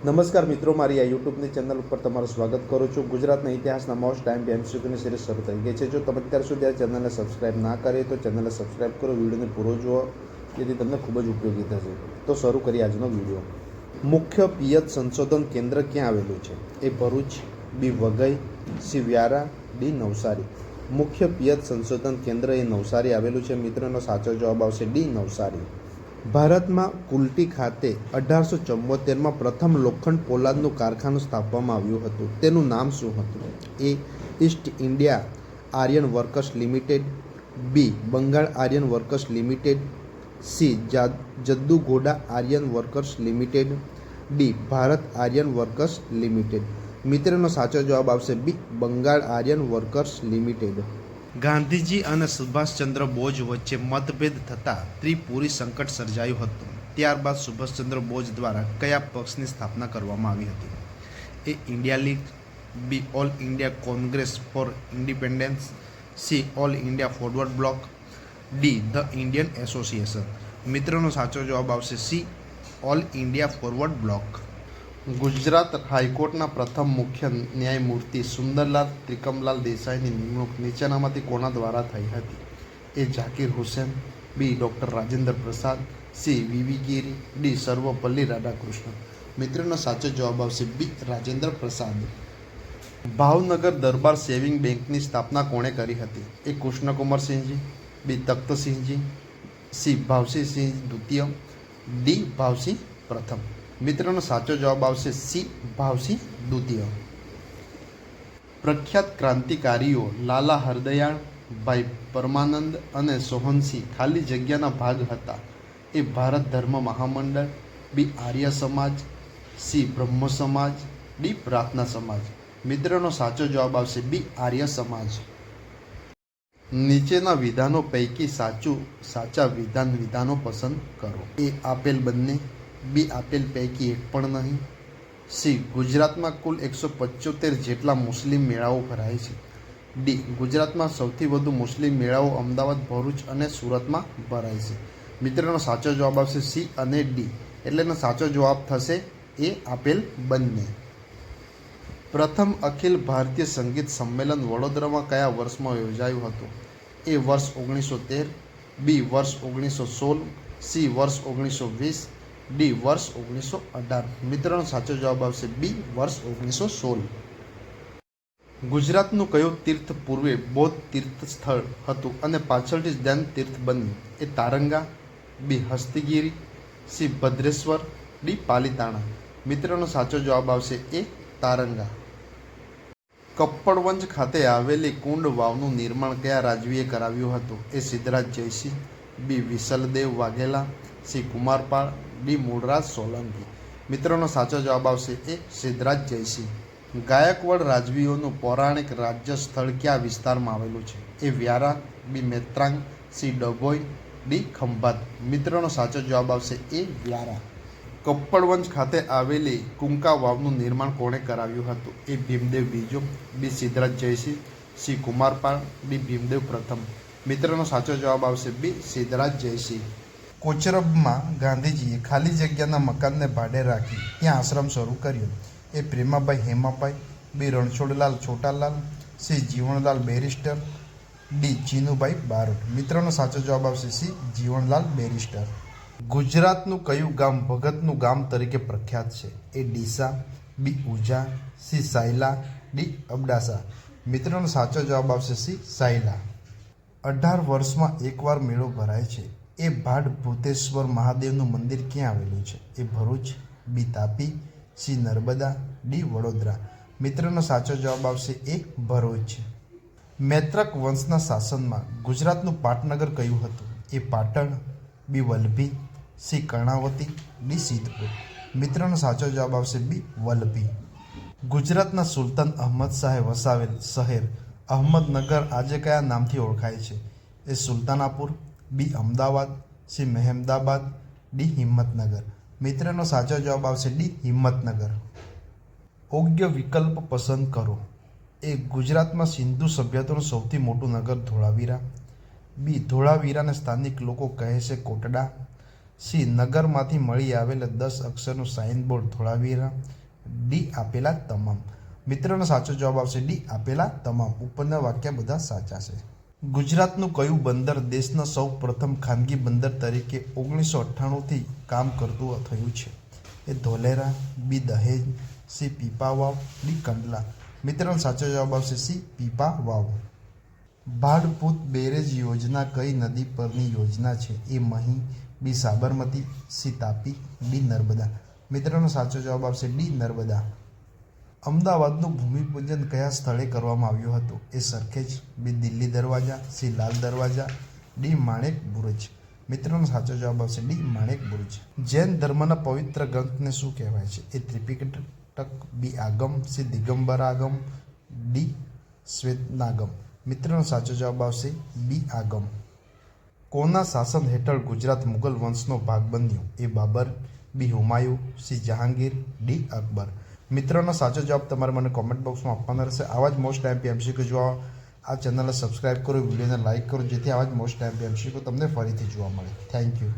નમસ્કાર મિત્રો, મારી આ યુટ્યુબની ચેનલ ઉપર તમારું સ્વાગત કરું છું। ગુજરાતના ઇતિહાસના મોસ્ટ ટાઈમ એમસીક્યુની સિરીઝ શરૂ થઈ ગઈ છે। જો તમે અત્યાર સુધી આ ચેનલને સબસ્ક્રાઇબ ના કરી તો ચેનલને સબસ્ક્રાઇબ કરો, વિડીયોને પૂરો જુઓ, જેથી તમને ખૂબ જ ઉપયોગી થશે। તો શરૂ કરીએ આજનો વિડીયો। મુખ્ય પિયત સંશોધન કેન્દ્ર ક્યાં આવેલું છે? એ ભરૂચ, બી વઘઈ, સી વ્યારા, ડી નવસારી। મુખ્ય પિયત સંશોધન કેન્દ્ર એ નવસારી આવેલું છે। મિત્રોનો સાચો જવાબ આવશે ડી નવસારી। ભારતમાં કુલ્ટી ખાતે 1874માં પ્રથમ લોખંડ પોલાદનું કારખાનું સ્થાપવામાં આવ્યું હતું। તેનું નામ શું હતું? A East India iron workers limited, B Bengal iron workers limited, C Jaduguda iron workers limited, D Bharat iron workers limited. મિત્રનો સાચો જવાબ આવશે B Bengal iron workers limited. Gandhiji અને સુભાષચંદ્ર બોઝ વચ્ચે મતભેદ થતાં ત્રિપુરી સંકટ સર્જાયું હતું। ત્યારબાદ સુભાષચંદ્ર બોઝ દ્વારા કયા પક્ષની સ્થાપના કરવામાં આવી હતી? A India League, B All India Congress for Independence, C All India Forward Bloc, D the Indian Association. મિત્રોનો સાચો જવાબ આવશે C All India Forward Bloc. Gujarat હાઈકોર્ટના પ્રથમ મુખ્ય ન્યાયમૂર્તિ સુંદરલાલ ત્રિકમલાલ દેસાઈની નિમણૂક નીચેનામાંથી કોના દ્વારા થઈ હતી? એ ઝાકીર હુસેન, બી doctor Rajendra Prasad, C VV ગિરી, ડી સર્વપલ્લી રાધાકૃષ્ણન। મિત્રોનો સાચો જવાબ આવશે બી રાજેન્દ્ર પ્રસાદ। ભાવનગર દરબાર સેવિંગ બેંકની સ્થાપના કોણે કરી હતી? એ કૃષ્ણકુમારસિંહજી, બી તખ્તસિંહજી, સી ભાવસિંહ દ્વિતીય, ડી ભાવસિંહ પ્રથમ। મિત્રોનો સાચો જવાબ આવશે સી ભાવસિંહ દ્વિતીય। પ્રખ્યાત ક્રાંતિકારીઓ લાલા હરદયાળ, ભાઈ પરમાનંદ અને સોહનસિંહ ખાલી જગ્યાના ભાગ હતા। એ ભારત ધર્મ મહામંડળ, બી આર્ય સમાજ, સી બ્રહ્મ સમાજ, ડી પ્રાર્થના સમાજ। મિત્રોનો સાચો જવાબ આવશે બી આર્ય સમાજ। નીચેના વિધાનો પૈકી સાચા વિધાનો પસંદ કરો। એ આપેલ બંને, બી આપેલ પૈકી એક પણ નહીં, સી ગુજરાતમાં કુલ 175 જેટલા મુસ્લિમ મેળાઓ ભરાય છે, ડી ગુજરાતમાં સૌથી વધુ મુસ્લિમ મેળાઓ અમદાવાદ, ભરૂચ અને સુરતમાં ભરાય છે। મિત્રોનો સાચો જવાબ આવશે સી અને ડી, એટલે સાચો જવાબ થશે એ આપેલ બંને। પ્રથમ અખિલ ભારતીય સંગીત સંમેલન વડોદરામાં કયા વર્ષમાં યોજાયું હતું? એ વર્ષ 1913, બી વર્ષ 1916, સી વર્ષ 1920, ડી વર્ષ 1918। મિત્રોનો સાચો જવાબ આવશે બી વર્ષ 1916। ગુજરાતનું કયું તીર્થ પૂર્વે બૌદ્ધ તીર્થ સ્થળ હતું અને પાછળથી જૈન તીર્થ બન્યું? એ તારંગા, બી હસ્તિગીરી, સી ભદ્રેશ્વર, ડી પાલીતાણા। મિત્રોનો સાચો જવાબ આવશે એ તારંગા। કપ્પડવંજ ખાતે આવેલી કુંડ વાવનું નિર્માણ કયા રાજવીએ કરાવ્યું હતું? એ સિદ્ધરાજ જયસિંહ, બી વિશલદેવ વાઘેલા, સી કુમારપાળ, ડી મૂળરાજ સોલંકી। મિત્રોનો સાચો જવાબ આવશે એ સિદ્ધરાજ જયસિંહ। ગાયકવાડ રાજવીઓનું પૌરાણિક રાજ્ય સ્થળ કયા વિસ્તારમાં આવેલું છે? એ વ્યારા, બી મેત્રાંગ, સી ડભોઈ, ડી ખંભાત। મિત્રોનો સાચો જવાબ આવશે એ વ્યારા। કપ્પડવંજ ખાતે આવેલી કુંકા વાવનું નિર્માણ કોણે કરાવ્યું હતું? એ ભીમદેવ બીજો, બી સિદ્ધરાજ જયસિંહ, સી કુમારપાળ, ડી ભીમદેવ પ્રથમ। મિત્રોનો સાચો જવાબ આવશે બી સિદ્ધરાજ જયસિંહ। કોચરબમાં ગાંધીજીએ ખાલી જગ્યાના મકાનને ભાડે રાખી ત્યાં આશ્રમ શરૂ કર્યો। A Premabhai Hemabhai, B Ranchhodlal Chhotalal, C Jivanlal barrister, D Chinubhai Barot. મિત્રોનો સાચો જવાબ આવશે સી જીવણલાલ બેરિસ્ટર। ગુજરાતનું કયું ગામ ભગતનું ગામ તરીકે પ્રખ્યાત છે? એ ડીસા, બી ઉજા, સી સાયલા, ડી અબડાસા। મિત્રોનો સાચો જવાબ આવશે સી સાયલા। 18 વર્ષમાં એકવાર મેળો ભરાય છે। એ ભાડ ભૂતેશ્વર મહાદેવનું મંદિર ક્યાં આવેલું છે? એ ભરૂચ, બી તાપી, સી નર્મદા, ડી વડોદરા। મિત્રોનો સાચો જવાબ આવશે એ ભરૂચ। મૈત્રક વંશના શાસનમાં ગુજરાતનું પાટનગર કયું હતું? એ પાટણ, બી વલભી, સી કર્ણાવતી, ડી સિદ્ધપુર। મિત્રોનો સાચો જવાબ આવશે બી વલભી। ગુજરાતના સુલતાન અહમદ શાહે વસાવેલ શહેર અહમદનગર આજે કયા નામથી ઓળખાય છે? એ સુલતાનાપુર, બી અમદાવાદ, સી મહેમદાબાદ, ડી હિંમતનગર। મિત્રોનો સાચો જવાબ આવશે ડી હિંમતનગર। યોગ્ય વિકલ્પ પસંદ કરો। એ ગુજરાતમાં સિંધુ સભ્યતાનું સૌથી મોટું નગર ધોળાવીરા, બી ધોળાવીરાને સ્થાનિક લોકો કહે છે કોટડા, સી નગરમાંથી મળી આવેલા 10 અક્ષરનું સાઇનબોર્ડ ધોળાવીરા. ડી આપેલા તમામ. મિત્રોનો સાચો જવાબ આવશે ડી આપેલા તમામ. ઉપરના વાક્ય બધા સાચા છે. ગુજરાતનું કયું બંદર દેશના સૌ પ્રથમ ખાનગી બંદર તરીકે 1998થી કામ કરતું થયું છે? એ ધોલેરા, બી દહેજ, સી પીપાવાવ, ડી કંડલા. મિત્રોનો સાચો જવાબ આવશે સી પીપાવાવ. ભાડભૂત બેરેજ યોજના કઈ નદી પરની યોજના છે? એ મહી, બી સાબરમતી, સી તાપી, ડી નર્મદા. મિત્રોનો સાચો જવાબ આવશે ડી નર્મદા. અમદાવાદનું ભૂમિપૂજન કયા સ્થળે કરવામાં આવ્યું હતું? એ સરખેજ, બી દિલ્હી દરવાજા, સી લાલ દરવાજા, ડી માણેક બુરુજ. મિત્રોનો સાચો જવાબ આવશે ડી માણેક બુરુજ. જૈન ધર્મના પવિત્ર ગ્રંથને શું કહેવાય છે? એ ત્રિપિટક, બી આગમ, સી દિગંબર આગમ, ડી શ્વેતનાગમ. મિત્રોનો સાચો જવાબ આવશે બી આગમ. કોના શાસન હેઠળ ગુજરાત મુગલ વંશનો ભાગ બન્યું? એ બાબર, બી હુમાયુ, સી જહાંગીર, ડી અકબર. મિત્રોનો સાચો જવાબ તમારે મને કોમેન્ટ બોક્સમાં આપવાનો રહેશે. આવા જ મોસ્ટ ટાઈમ એમસીક્યુ જોવા આ ચેનલને સબસ્ક્રાઈબ કરો, વિડીયોને લાઇક કરો, જેથી આવા જ મોસ્ટ ટાઈમ એમસીક્યુ તમને ફરીથી જોવા મળે. Thank you.